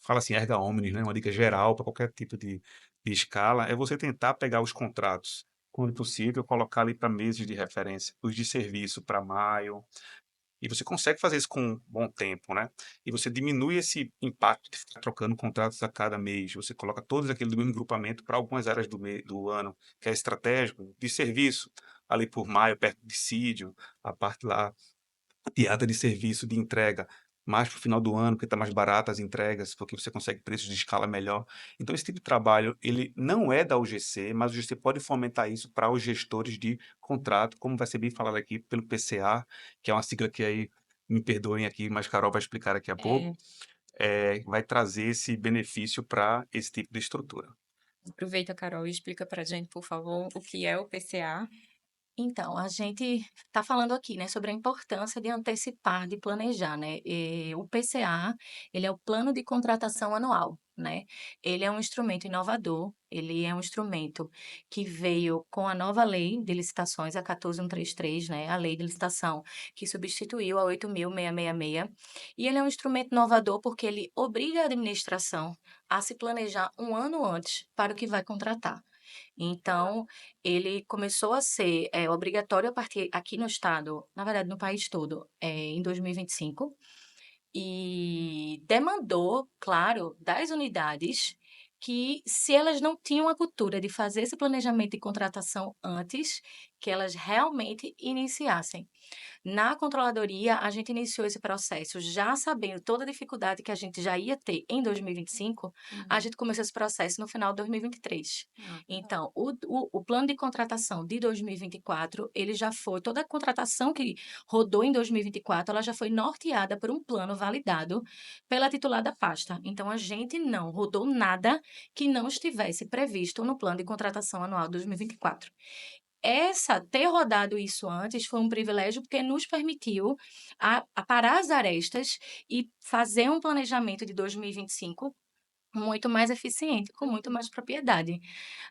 fala assim, erga omnes, né? Uma dica geral para qualquer tipo de escala, é você tentar pegar os contratos, quando possível, colocar ali para meses de referência, os de serviço para maio, e você consegue fazer isso com um bom tempo, né? E você diminui esse impacto de ficar trocando contratos a cada mês. Você coloca todos aqueles do mesmo grupamento para algumas áreas do ano, que é estratégico, de serviço, ali por maio, perto de Sídio, a parte lá de ata de serviço, de entrega, mais para o final do ano, porque está mais barato as entregas, porque você consegue preços de escala melhor. Então, esse tipo de trabalho, ele não é da UGC, mas o UGC pode fomentar isso para os gestores de contrato, como vai ser bem falado aqui pelo PCA, que é uma sigla que aí, me perdoem aqui, mas Carol vai explicar daqui a pouco, É, vai trazer esse benefício para esse tipo de estrutura. aproveita, Carol, e explica pra gente, por favor, o que é o PCA. Então, a gente está falando aqui, né, sobre a importância de antecipar, de planejar, né? E o PCA, ele é o Plano de Contratação Anual, né? Ele é um instrumento inovador, ele é um instrumento que veio com a nova lei de licitações, a 14133, né? A lei de licitação que substituiu a 8.666. E ele é um instrumento inovador porque ele obriga a administração a se planejar um ano antes para o que vai contratar. Então, ele começou a ser obrigatório a partir aqui no estado, na verdade no país todo, em 2025, e demandou, claro, das unidades que, se elas não tinham a cultura de fazer esse planejamento de contratação antes, que elas realmente iniciassem. Na controladoria, a gente iniciou esse processo já sabendo toda a dificuldade que a gente já ia ter em 2025, a Uhum. gente começou esse processo no final de 2023. Ah, legal. Então, o plano de contratação de 2024, ele já foi, toda a contratação que rodou em 2024, ela já foi norteada por um plano validado pela titular da pasta. Então, a gente não rodou nada que não estivesse previsto no plano de contratação anual 2024. ter rodado isso antes foi um privilégio, porque nos permitiu aparar as arestas e fazer um planejamento de 2025 muito mais eficiente, com muito mais propriedade.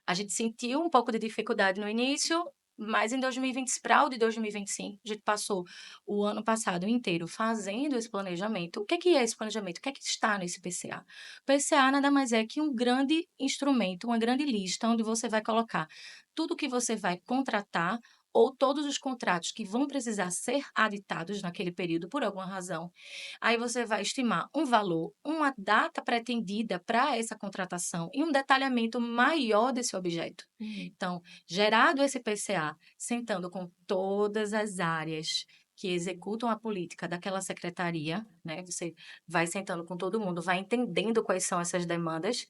A gente sentiu um pouco de dificuldade no início, mas em 2020, para o de 2025, a gente passou o ano passado inteiro fazendo esse planejamento. O que é esse planejamento? O que é que está nesse PCA? O PCA nada mais é que um grande instrumento, uma grande lista onde você vai colocar tudo que você vai contratar ou todos os contratos que vão precisar ser aditados naquele período por alguma razão. Aí você vai estimar um valor, uma data pretendida para essa contratação e um detalhamento maior desse objeto. Então, gerado esse PCA, sentando com todas as áreas que executam a política daquela secretaria, né? Você vai sentando com todo mundo, vai entendendo quais são essas demandas,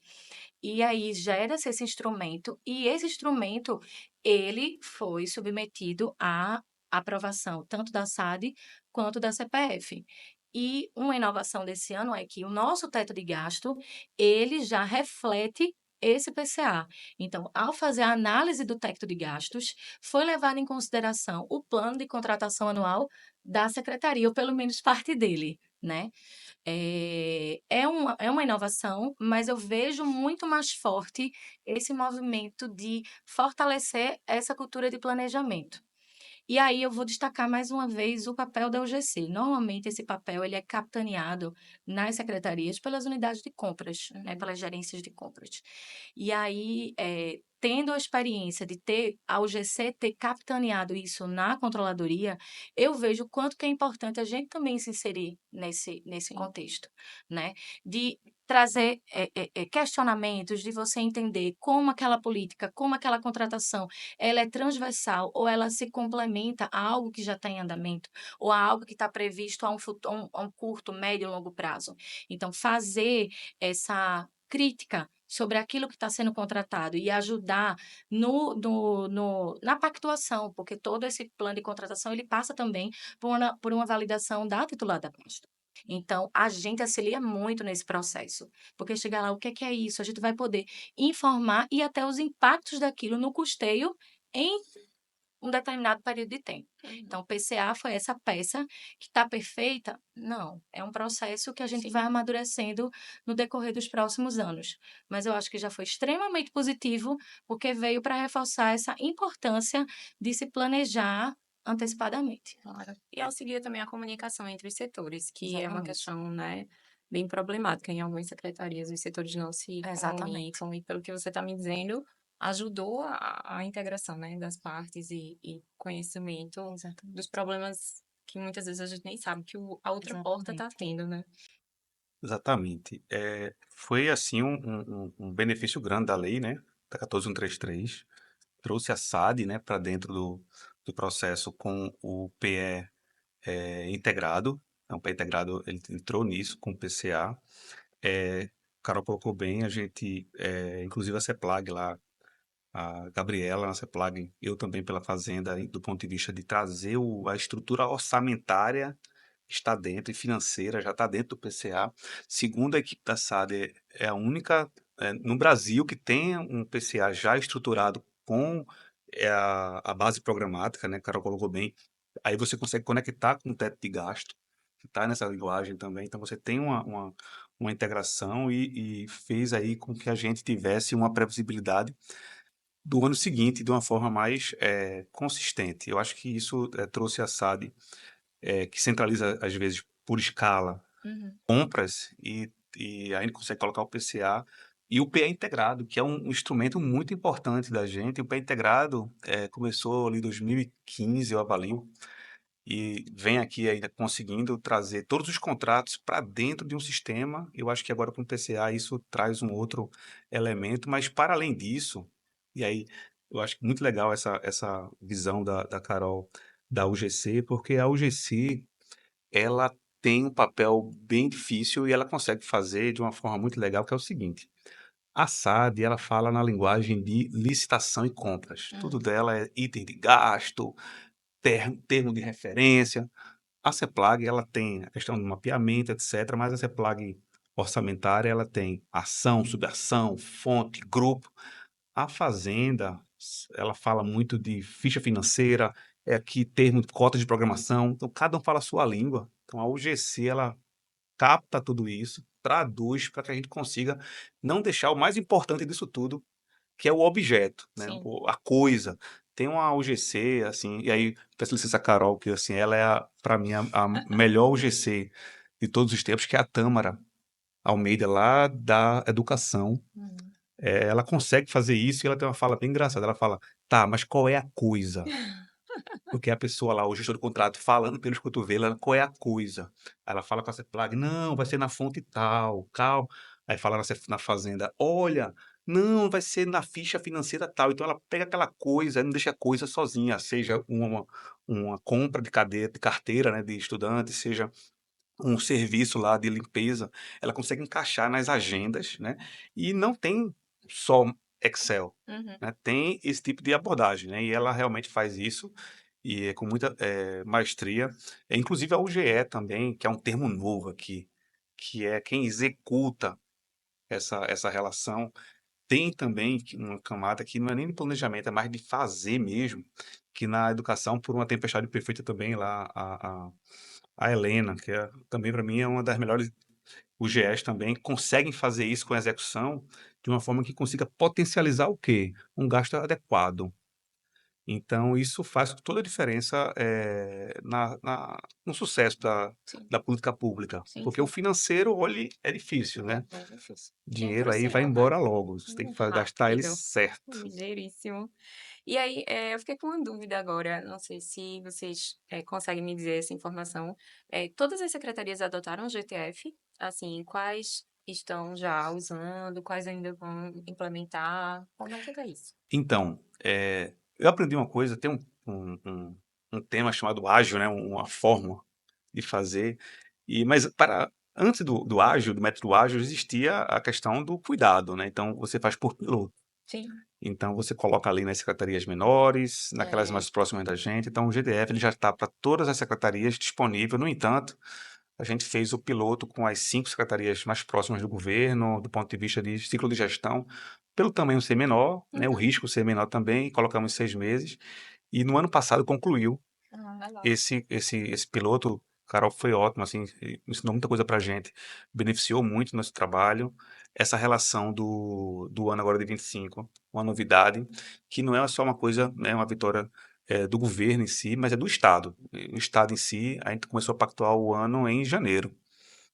e aí gera-se esse instrumento, e esse instrumento, ele foi submetido à aprovação tanto da SAD quanto da CPF. E uma inovação desse ano é que o nosso teto de gasto, ele já reflete esse PCA. Então, ao fazer a análise do teto de gastos, foi levado em consideração o plano de contratação anual da secretaria, ou pelo menos parte dele, né? É uma inovação, mas eu vejo muito mais forte esse movimento de fortalecer essa cultura de planejamento. E aí eu vou destacar mais uma vez o papel da UGC. Normalmente esse papel ele é capitaneado nas secretarias pelas unidades de compras, né, pelas gerências de compras. E aí, tendo a experiência de ter a UGC ter capitaneado isso na controladoria, eu vejo o quanto que é importante a gente também se inserir nesse contexto, né? De trazer questionamentos, de você entender como aquela política, como aquela contratação ela é transversal ou ela se complementa a algo que já está em andamento ou a algo que está previsto a um curto, médio e longo prazo. Então, fazer essa crítica sobre aquilo que está sendo contratado e ajudar na pactuação, porque todo esse plano de contratação ele passa também por uma validação da titular da pasta. Então, a gente auxilia muito nesse processo, porque chegar lá, o que é isso? A gente vai poder informar e até os impactos daquilo no custeio em um determinado período de tempo. Então, o PCA foi essa peça que está perfeita? Não, é um processo que a gente vai amadurecendo no decorrer dos próximos anos. Mas eu acho que já foi extremamente positivo, porque veio para reforçar essa importância de se planejar antecipadamente. Claro. E auxilia também a comunicação entre os setores, que é uma Exatamente. questão, né, bem problemática em algumas secretarias, os setores não se Exatamente. comunicam, e pelo que você está me dizendo, ajudou a integração, né, das partes e conhecimento Exatamente. dos problemas que muitas vezes a gente nem sabe que a outra porta está Exatamente. tendo, né? Exatamente. Foi assim um benefício grande da lei, né? Da 14133. Trouxe a SAD, né, para dentro do processo com o PE integrado. Então, o PE integrado ele entrou nisso com o PCA. Carol colocou bem, a gente, inclusive a CEPLAG lá, a Gabriela na CEPLAG, eu também pela Fazenda, do ponto de vista de trazer a estrutura orçamentária está dentro e financeira, já está dentro do PCA. Segundo a equipe da SAD, é a única no Brasil que tem um PCA já estruturado com a base programática, né? Carol colocou bem. Aí você consegue conectar com o teto de gasto, que está nessa linguagem também. Então você tem uma integração e fez aí com que a gente tivesse uma previsibilidade do ano seguinte de uma forma mais consistente. Eu acho que isso trouxe a SAD, que centraliza às vezes por escala Uhum. compras e ainda consegue colocar o PCA e o PE integrado, que é um instrumento muito importante da gente. O PE integrado começou ali em 2015, eu avalio, e vem aqui ainda conseguindo trazer todos os contratos para dentro de um sistema. Eu acho que agora com o PCA isso traz um outro elemento, mas para além disso, e aí eu acho muito legal essa visão da Carol da UGC, porque a UGC ela tem um papel bem difícil e ela consegue fazer de uma forma muito legal, que é o seguinte: a SAD ela fala na linguagem de licitação e compras. Tudo dela é item de gasto, termo de referência. A CEPLAG ela tem a questão do mapeamento, etc., mas a CEPLAG orçamentária ela tem ação, subação, fonte, grupo. A Fazenda ela fala muito de ficha financeira, é aqui termo de cota de programação, então cada um fala a sua língua. Então a UGC ela capta tudo isso, traduz para que a gente consiga não deixar o mais importante disso tudo, que é o objeto, né, Sim. a coisa. Tem uma UGC, assim, e aí peço licença a Carol, que assim, ela é para mim a melhor UGC de todos os tempos, que é a Tâmara Almeida, lá da educação. Uhum. Ela consegue fazer isso e ela tem uma fala bem engraçada. Ela fala: tá, mas qual é a coisa? Porque a pessoa lá, o gestor do contrato, falando pelos cotovelos, ela, qual é a coisa? Aí ela fala com a CEPLAG: não, vai ser na fonte tal, calma. Aí fala na fazenda: olha, não, vai ser na ficha financeira tal. Então ela pega aquela coisa, não deixa a coisa sozinha, seja uma compra de cadeia, de carteira, né, de estudante, seja um serviço lá de limpeza, ela consegue encaixar nas agendas, né, e não tem só Excel, Uhum. né, tem esse tipo de abordagem, né, e ela realmente faz isso, e é com muita, maestria. Inclusive a UGE também, que é um termo novo aqui, que é quem executa essa relação, tem também uma camada que não é nem de planejamento, é mais de fazer mesmo, que na educação, por uma tempestade perfeita também lá, a Helena, que também para mim é uma das melhores UGS também, conseguem fazer isso com a execução de uma forma que consiga potencializar o quê? Um gasto adequado. Então isso faz toda a diferença, no sucesso Sim, da política pública, sim, porque o sim. financeiro, olhe, é difícil, né? É difícil. E é Dinheiro aí vai crucial, né? embora logo, você tem que gastar ele Rápido, certo. ligeiríssimo. E aí, eu fiquei com uma dúvida agora, não sei se vocês, conseguem me dizer essa informação. Todas as secretarias adotaram o GTF? Assim, quais estão já usando, quais ainda vão implementar? Como é que tá isso? Então, eu aprendi uma coisa, tem um tema chamado ágil, né, uma forma de fazer, mas antes do ágil, do método ágil, existia a questão do cuidado, né, então você faz por piloto. Sim. Então você coloca ali nas secretarias menores, naquelas É. mais próximas da gente, então o GDF ele já está para todas as secretarias disponível, no entanto, a gente fez o piloto com as 5 secretarias mais próximas do governo, do ponto de vista de ciclo de gestão, pelo tamanho ser menor, né, o Uhum. risco ser menor também, colocamos 6 meses, e no ano passado concluiu Ah, legal. esse piloto. Carol, foi ótimo, assim, ensinou muita coisa pra gente, beneficiou muito nosso trabalho. Essa relação do ano agora de 25, uma novidade, que não é só uma coisa, né, uma vitória do governo em si, mas é do Estado. O Estado em si, a gente começou a pactuar o ano em janeiro.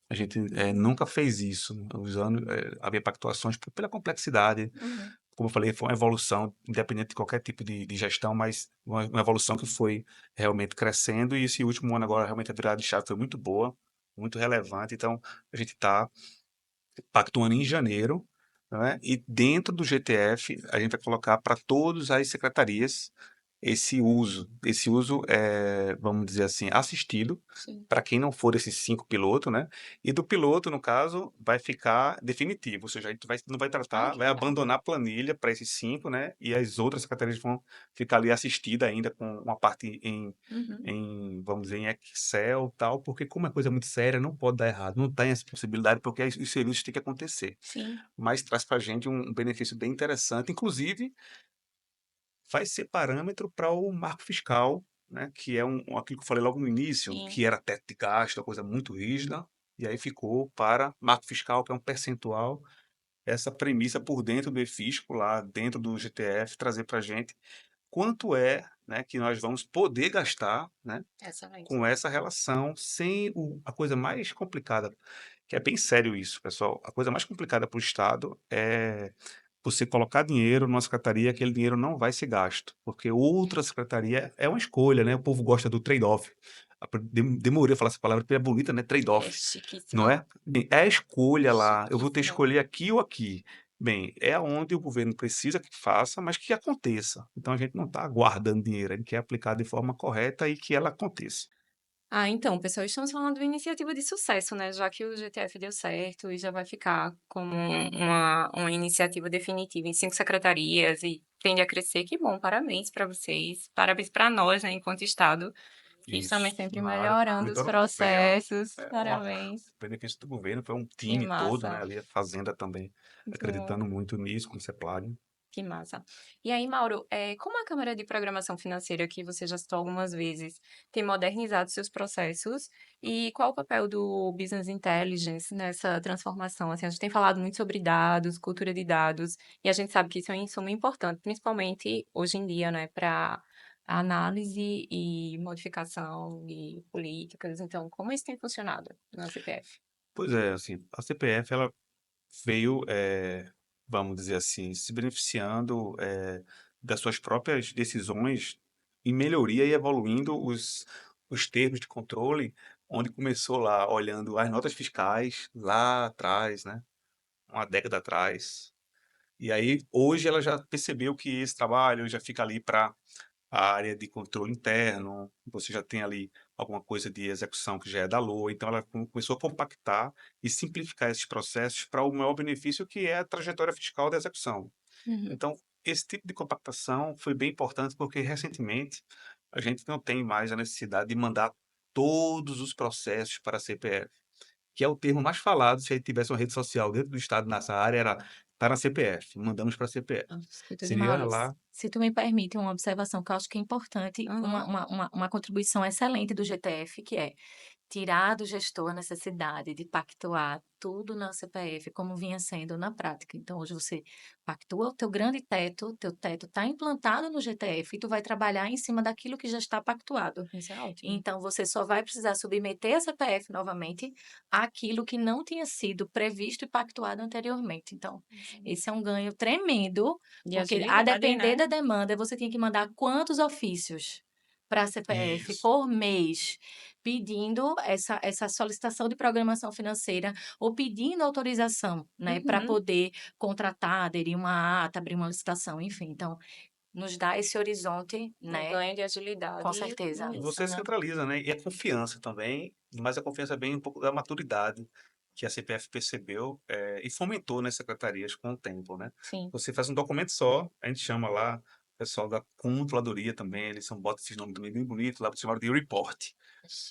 A gente nunca fez isso. Os anos, havia pactuações pela complexidade. Uhum. Como eu falei, foi uma evolução, independente de qualquer tipo de gestão, mas uma evolução que foi realmente crescendo. E esse último ano agora, realmente, a virada de chave foi muito boa, muito relevante. Então, a gente está pactuando em janeiro, né? E dentro do GTF, a gente vai colocar para todas as secretarias esse uso. Esse uso é, vamos dizer assim, assistido, Sim. para quem não for esses 5 pilotos, né? E do piloto, no caso, vai ficar definitivo, ou seja, a gente não vai Ah, tratar, que vai legal. abandonar a planilha para esses 5, né? E as outras secretarias vão ficar ali assistidas ainda com uma parte Uhum. vamos dizer, em Excel, tal, porque como é coisa muito séria, não pode dar errado, não tem essa possibilidade, porque os serviços têm que acontecer. Sim. Mas traz para a gente um benefício bem interessante, inclusive vai ser parâmetro para o marco fiscal, né, que é aquilo que eu falei logo no início, Sim. que era teto de gasto, uma coisa muito rígida, e aí ficou para marco fiscal, que é um percentual, essa premissa por dentro do EFISCO, lá dentro do GTF, trazer para a gente quanto é, né, que nós vamos poder gastar, né, Excelente. com essa relação, sem a coisa mais complicada, que é bem sério isso, pessoal. A coisa mais complicada para o Estado é você colocar dinheiro numa secretaria, aquele dinheiro não vai ser gasto, porque outra secretaria é uma escolha, né? O povo gosta do trade-off. Demorei a falar essa palavra, porque é bonita, né? É Trade-off, não chiquíssima. é? Bem, é a escolha lá. Eu vou ter que Chiquíssima. escolher aqui ou aqui. Bem, é onde o governo precisa que faça, mas que aconteça. Então a gente não está guardando dinheiro, a gente quer aplicar de forma correta e que ela aconteça. Ah, então, pessoal, estamos falando de uma iniciativa de sucesso, né? Já que o GTF deu certo e já vai ficar como uma iniciativa definitiva em 5 secretarias e tende a crescer. Que bom, parabéns para vocês, parabéns para nós, né, enquanto Estado, que estamos Isso. sempre Na área, melhorando os vitória do governo, processos. uma Parabéns. benefício do governo foi um Que time todo, né? massa. Ali a Fazenda também Muito bom. acreditando muito nisso, com o CEPLAG. Que massa. E aí, Mauro, como a Câmara de Programação Financeira, que você já citou algumas vezes, tem modernizado seus processos e qual o papel do Business Intelligence nessa transformação? Assim, a gente tem falado muito sobre dados, cultura de dados, e a gente sabe que isso é um insumo importante, principalmente hoje em dia, né, para análise e modificação de políticas. Então, como isso tem funcionado na CPF? Pois é, assim, a CPF ela veio, vamos dizer assim, se beneficiando, das suas próprias decisões em melhoria e evoluindo os termos de controle, onde começou lá olhando as notas fiscais lá atrás, né, uma década atrás. E aí hoje ela já percebeu que esse trabalho já fica ali para a área de controle interno, você já tem ali alguma coisa de execução que já é da LOA, então ela começou a compactar e simplificar esses processos para o maior benefício que é a trajetória fiscal da execução. Uhum. Então, esse tipo de compactação foi bem importante porque recentemente a gente não tem mais a necessidade de mandar todos os processos para a CPF, que é o termo mais falado se a gente tivesse uma rede social dentro do estado nessa área, era tá na CPF, mandamos para a CPF. Escuta de Seria Mauro, lá. se tu me permite uma observação que eu acho que é importante, Aham. uma contribuição excelente do GTF, que é tirar do gestor a necessidade de pactuar tudo na CPF, como vinha sendo na prática. Então, hoje você pactua o teu grande teto, teu teto está implantado no GTF e tu vai trabalhar em cima daquilo que já está pactuado. Isso é ótimo. Então, você só vai precisar submeter a CPF novamente àquilo que não tinha sido previsto e pactuado anteriormente. Então, esse é um ganho tremendo, De porque a agilidade, depender né? da demanda, você tinha que mandar quantos ofícios para a CPF Isso. por mês, pedindo essa solicitação de programação financeira ou pedindo autorização, né, para Uhum. poder contratar, aderir uma ata, abrir uma licitação, enfim. Então, nos dá esse horizonte, Um né, ganho de com agilidade certeza. E imenso, você né? centraliza, né? E a confiança também, mas a confiança vem um pouco da maturidade que a CPF percebeu, e fomentou nas secretarias com o tempo, né? Sim. Você faz um documento só, a gente chama lá o pessoal da controladoria também, eles são, botam esses nomes também bem bonitos, lá você chama de report.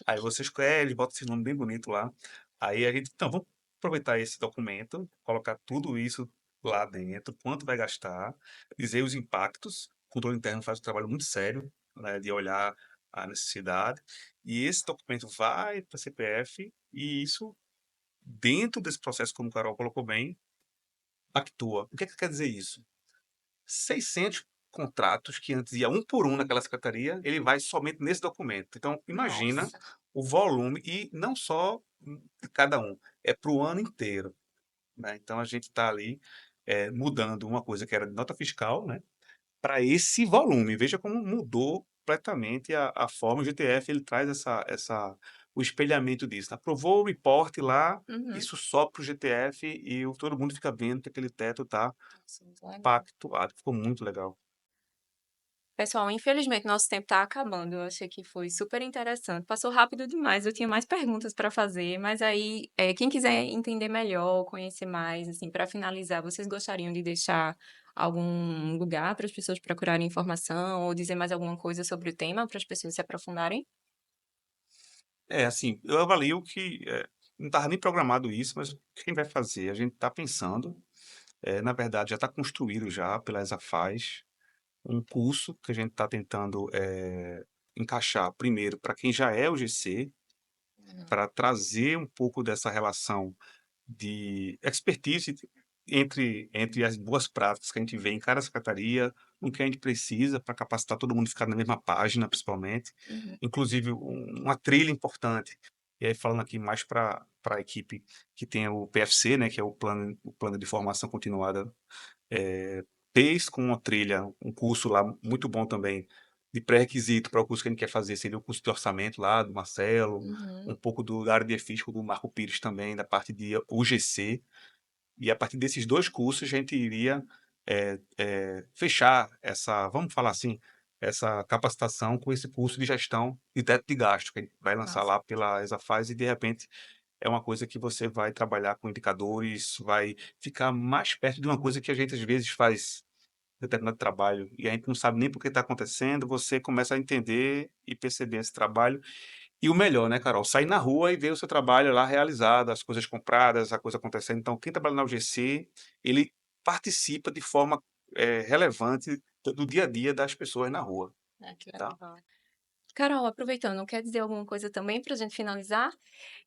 Aí Chique. você escolhe, bota esse nome bem bonito lá. Aí a gente, então, vamos aproveitar esse documento, colocar tudo isso lá dentro, quanto vai gastar, dizer os impactos. O controle interno faz um trabalho muito sério, né, de olhar a necessidade. E esse documento vai para a CPF e isso, dentro desse processo, como o Carol colocou bem, actua. O que é que quer dizer isso? 600 contratos que antes ia um por um naquela secretaria, ele vai somente nesse documento. Então, imagina Nossa. o volume e não só de cada um, é para o ano inteiro, né? Então, a gente está ali mudando uma coisa que era de nota fiscal, né, para esse volume. Veja como mudou completamente a forma. O GTF ele traz o espelhamento disso. Aprovou o report lá, Uhum. isso só para o GTF e todo mundo fica vendo que aquele teto está Nossa, muito legal. pactuado. Ficou muito legal. Pessoal, infelizmente nosso tempo está acabando. Eu achei que foi super interessante. Passou rápido demais. Eu tinha mais perguntas para fazer, mas aí, quem quiser entender melhor, conhecer mais, assim, para finalizar, vocês gostariam de deixar algum lugar para as pessoas procurarem informação ou dizer mais alguma coisa sobre o tema para as pessoas se aprofundarem? É, assim, eu avalio que não estava nem programado isso, mas quem vai fazer? A gente está pensando, na verdade já está construído já pela ESAFAZ, um curso que a gente está tentando encaixar primeiro para quem já é o GC, Uhum. para trazer um pouco dessa relação de expertise entre as boas práticas que a gente vê em cada secretaria, o que a gente precisa para capacitar todo mundo a ficar na mesma página, principalmente. Uhum. Inclusive, uma trilha importante. E aí, falando aqui mais para a equipe que tem o PFC, né, que é o plano de formação continuada, fez com uma trilha, um curso lá muito bom também, de pré-requisito para o curso que a gente quer fazer, seria o curso de orçamento lá do Marcelo, Uhum. um pouco da área de fisco do Marco Pires também, da parte de UGC, e a partir desses dois cursos a gente iria fechar essa, vamos falar assim, essa capacitação com esse curso de gestão de teto de gasto, que a gente vai lançar Massa. lá pela ESAFAZ e de repente é uma coisa que você vai trabalhar com indicadores, vai ficar mais perto de uma coisa que a gente às vezes faz determinado trabalho e a gente não sabe nem por que está acontecendo, você começa a entender e perceber esse trabalho. E o melhor, né, Carol? Sair na rua e ver o seu trabalho lá realizado, as coisas compradas, a coisa acontecendo. Então, quem trabalha na UGC, ele participa de forma relevante do dia a dia das pessoas na rua, Ah, que tá? legal. Carol, aproveitando, quer dizer alguma coisa também para a gente finalizar?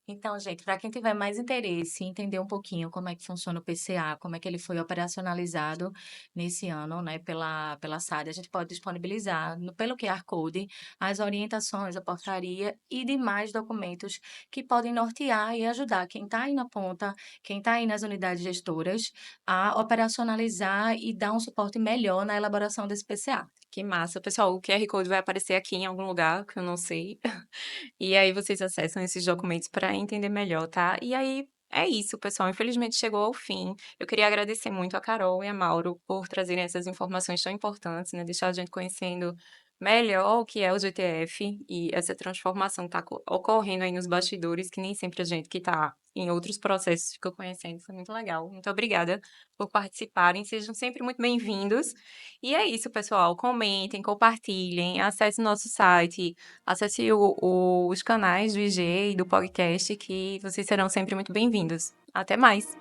Então, gente, para quem tiver mais interesse em entender um pouquinho como é que funciona o PCA, como é que ele foi operacionalizado nesse ano, né, pela SAD, a gente pode disponibilizar pelo QR Code as orientações, a portaria e demais documentos que podem nortear e ajudar quem está aí na ponta, quem está aí nas unidades gestoras, a operacionalizar e dar um suporte melhor na elaboração desse PCA. Que massa. Pessoal, o QR Code vai aparecer aqui em algum lugar, que eu não sei. E aí vocês acessam esses documentos para entender melhor, tá? E aí é isso, pessoal. Infelizmente chegou ao fim. Eu queria agradecer muito a Carol e a Mauro por trazerem essas informações tão importantes, né? Deixar a gente conhecendo melhor o que é o GTF e essa transformação que está ocorrendo aí nos bastidores, que nem sempre a gente que está em outros processos fica conhecendo. Foi muito legal. Muito obrigada por participarem. Sejam sempre muito bem-vindos. E é isso, pessoal. Comentem, compartilhem, acesse nosso site, acesse os canais do IG e do podcast, que vocês serão sempre muito bem-vindos. Até mais!